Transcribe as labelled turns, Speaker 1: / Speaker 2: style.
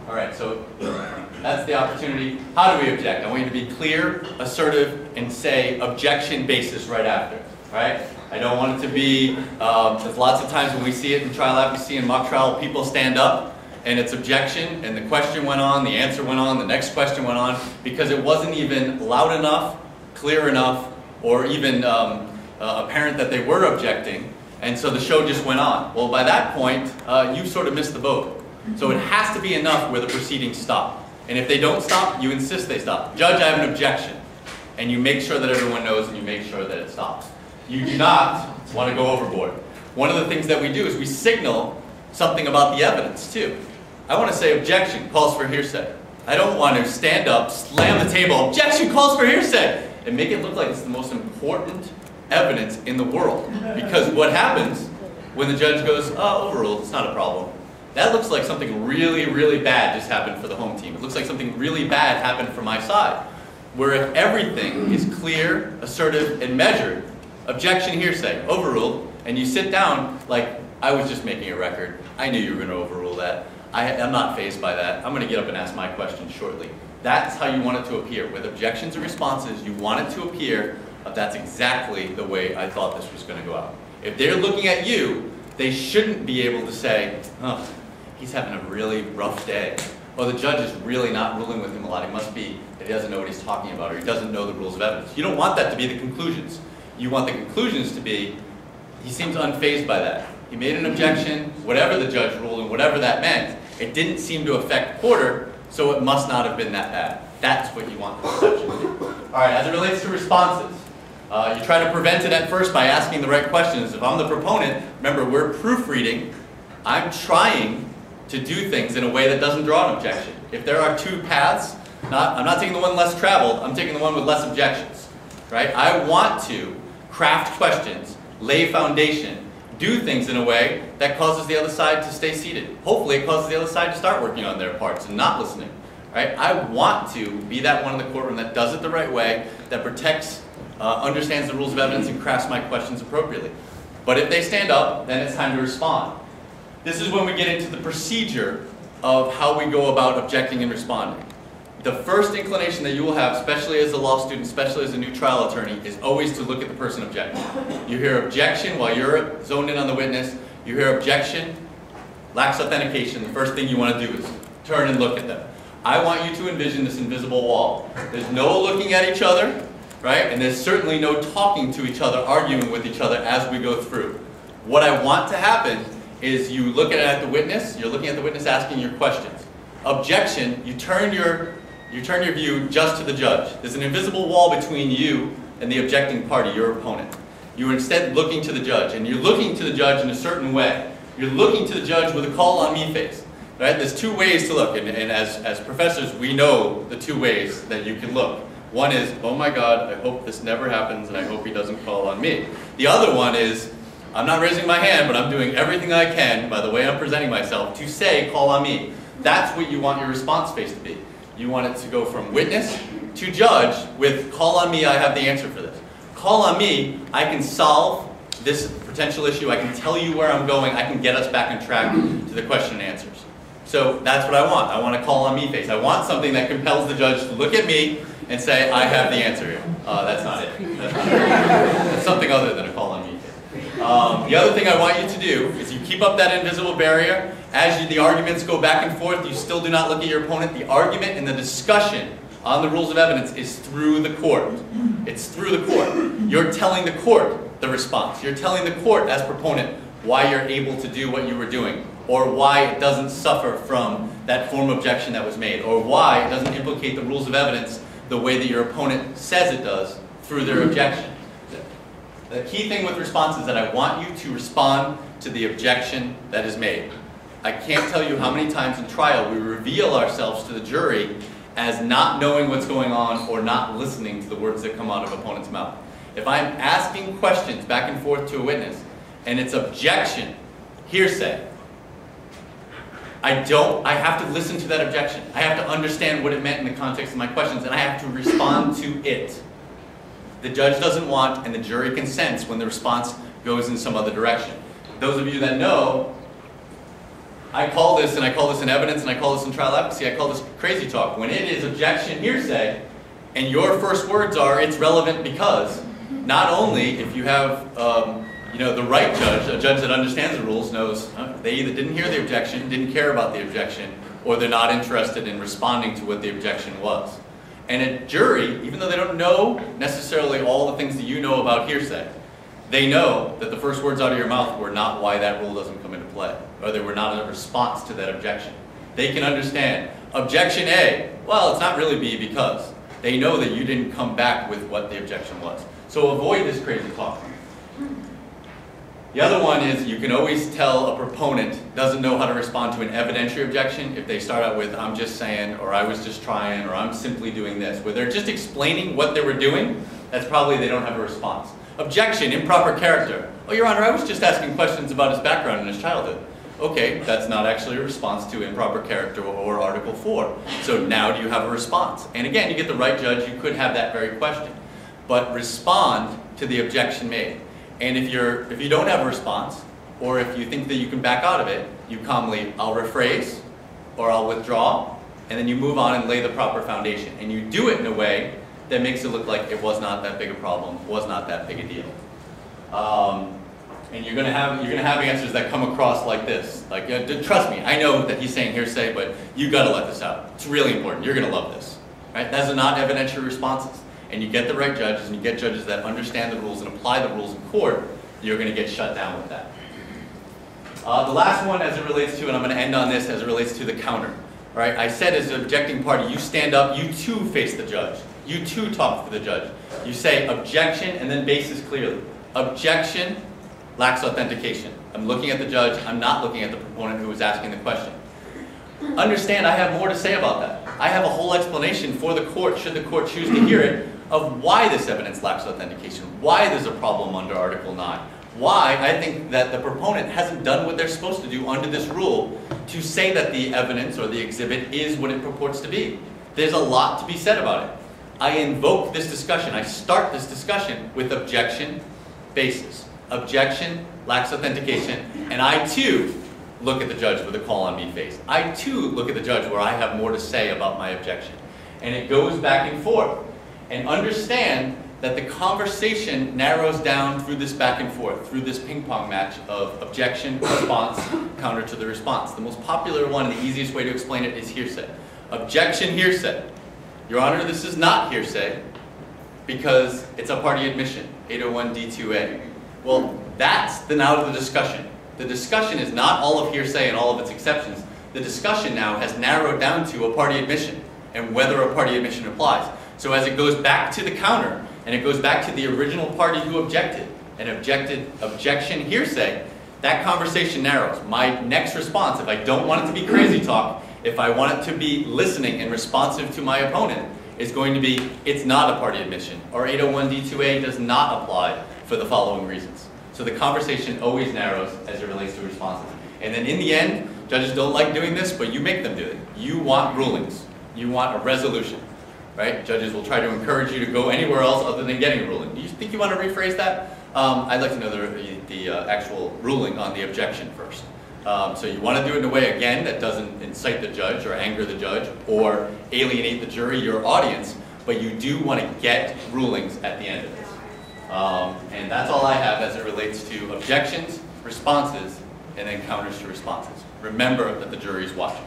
Speaker 1: All right, so that's the opportunity. How do we object? I want you to be clear, assertive, and say objection basis right after. All right? I don't want it to be, there's lots of times when we see it in trial advocacy and mock trial, people stand up and it's objection, and the question went on, the answer went on, the next question went on, because it wasn't even loud enough, clear enough, or even apparent that they were objecting, and so the show just went on. Well, by that point, you've sort of missed the boat. So it has to be enough where the proceedings stop. And if they don't stop, you insist they stop. Judge, I have an objection. And you make sure that everyone knows and you make sure that it stops. You do not want to go overboard. One of the things that we do is we signal something about the evidence too. I want to say objection calls for hearsay. I don't want to stand up, slam the table, objection calls for hearsay, and make it look like it's the most important evidence in the world. Because what happens when the judge goes, oh, overruled, it's not a problem. That looks like something really, really bad just happened for the home team. It looks like something really bad happened for my side. Where if everything is clear, assertive, and measured, objection, hearsay, overruled, and you sit down like, I was just making a record. I knew you were going to overrule that. I'm not fazed by that. I'm going to get up and ask my question shortly. That's how you want it to appear. With objections and responses, you want it to appear that's exactly the way I thought this was going to go out. If they're looking at you, they shouldn't be able to say, oh, he's having a really rough day. Or the judge is really not ruling with him a lot. He must be that he doesn't know what he's talking about, or he doesn't know the rules of evidence. You don't want that to be the conclusions. You want the conclusions to be, he seems unfazed by that. He made an objection, whatever the judge ruled and whatever that meant, it didn't seem to affect Porter, so it must not have been that bad. That's what you want the perception to be. All right, as it relates to responses, you try to prevent it at first by asking the right questions. If I'm the proponent, remember, we're proofreading. I'm trying to do things in a way that doesn't draw an objection. If there are two paths, I'm not taking the one less traveled, I'm taking the one with less objections. Right? I want to craft questions, lay foundation, do things in a way that causes the other side to stay seated. Hopefully it causes the other side to start working on their parts and not listening. Right? I want to be that one in the courtroom that does it the right way, that protects, understands the rules of evidence, and crafts my questions appropriately. But if they stand up, then it's time to respond. This is when we get into the procedure of how we go about objecting and responding. The first inclination that you will have, especially as a law student, especially as a new trial attorney, is always to look at the person objecting. You hear objection while you're zoned in on the witness. You hear objection, lacks authentication. The first thing you want to do is turn and look at them. I want you to envision this invisible wall. There's no looking at each other, right? And there's certainly no talking to each other, arguing with each other as we go through. What I want to happen is you look at the witness, you're looking at the witness asking your questions. Objection, you turn your view just to the judge. There's an invisible wall between you and the objecting party, your opponent. You're instead looking to the judge, and you're looking to the judge in a certain way. You're looking to the judge with a call on me face. Right? There's two ways to look, and as professors, we know the two ways that you can look. One is, oh my God, I hope this never happens, and I hope he doesn't call on me. The other one is, I'm not raising my hand, but I'm doing everything I can, by the way I'm presenting myself, to say, call on me. That's what you want your response face to be. You want it to go from witness to judge with, call on me, I have the answer for this. Call on me, I can solve this potential issue, I can tell you where I'm going, I can get us back on track to the question and answers. So that's what I want. I want a call on me face. I want something that compels the judge to look at me and say, I have the answer here. That's not it. That's not it. That's something other than a call on me face. The other thing I want you to do is you keep up that invisible barrier. As the arguments go back and forth, you still do not look at your opponent. The argument and the discussion on the rules of evidence is through the court. It's through the court. You're telling the court the response. You're telling the court as proponent why you're able to do what you were doing, or why it doesn't suffer from that form of objection that was made, or why it doesn't implicate the rules of evidence the way that your opponent says it does through their objection. The key thing with response is that I want you to respond to the objection that is made. I can't tell you how many times in trial we reveal ourselves to the jury as not knowing what's going on or not listening to the words that come out of opponent's mouth. If I'm asking questions back and forth to a witness and it's objection, hearsay, I have to listen to that objection. I have to understand what it meant in the context of my questions, and I have to respond to it. The judge doesn't want, and the jury can sense when the response goes in some other direction. Those of you that know, I call this, and I call this in evidence, and I call this in trial advocacy, I call this crazy talk. When it is objection hearsay, and your first words are, it's relevant because, not only if you have the right judge, a judge that understands the rules, knows they either didn't hear the objection, didn't care about the objection, or they're not interested in responding to what the objection was. And a jury, even though they don't know necessarily all the things that you know about hearsay, they know that the first words out of your mouth were not why that rule doesn't come into play, or they were not a response to that objection. They can understand, objection A, well, it's not really B because. They know that you didn't come back with what the objection was. So avoid this crazy talk. The other one is you can always tell a proponent doesn't know how to respond to an evidentiary objection if they start out with, I'm just saying, or I was just trying, or I'm simply doing this. Where they're just explaining what they were doing, that's probably they don't have a response. Objection, improper character. Oh, Your Honor, I was just asking questions about his background and his childhood. Okay, that's not actually a response to improper character or Article 4. So now do you have a response? And again, you get the right judge, you could have that very question. But respond to the objection made. And if you don't have a response, or if you think that you can back out of it, you calmly, I'll rephrase, or I'll withdraw, and then you move on and lay the proper foundation. And you do it in a way that makes it look like it was not that big a problem, was not that big a deal. And you're gonna have answers that come across like this. Like, trust me, I know that he's saying hearsay, but you gotta let this out. It's really important, you're gonna love this. Right? Those are not evidentiary responses. And you get the right judges, and you get judges that understand the rules and apply the rules in court, you're gonna get shut down with that. The last one as it relates to, and I'm gonna end on this as it relates to the counter. Right? I said as an objecting party, you stand up, you too face the judge. You too talk to the judge. You say objection and then basis clearly. Objection lacks authentication. I'm looking at the judge, I'm not looking at the proponent who was asking the question. Understand, I have more to say about that. I have a whole explanation for the court, should the court choose to hear it, of why this evidence lacks authentication, why there's a problem under Article 9, why I think that the proponent hasn't done what they're supposed to do under this rule to say that the evidence or the exhibit is what it purports to be. There's a lot to be said about it. I invoke this discussion, I start this discussion with objection, basis. Objection lacks authentication, and I too look at the judge with a call on me face. I too look at the judge where I have more to say about my objection. And it goes back and forth. And understand that the conversation narrows down through this back and forth, through this ping pong match of objection, response, counter to the response. The most popular one and the easiest way to explain it is hearsay. Objection, hearsay. Your Honor, this is not hearsay because it's a party admission, 801 D2A. Well, that's now the discussion. The discussion is not all of hearsay and all of its exceptions. The discussion now has narrowed down to a party admission and whether a party admission applies. So as it goes back to the counter and it goes back to the original party who objected and objection hearsay, that conversation narrows. My next response, if I don't want it to be crazy talk, if I want it to be listening and responsive to my opponent, is going to be, it's not a party admission, or 801 D2A does not apply for the following reasons. So the conversation always narrows as it relates to responses. And then in the end, judges don't like doing this, but you make them do it. You want rulings. You want a resolution, right? Judges will try to encourage you to go anywhere else other than getting a ruling. Do you think you want to rephrase that? I'd like to know the actual ruling on the objection first. So you want to do it in a way, again, that doesn't incite the judge or anger the judge or alienate the jury, your audience, but you do want to get rulings at the end of this. And that's all I have as it relates to objections, responses, and then counters to responses. Remember that the jury is watching.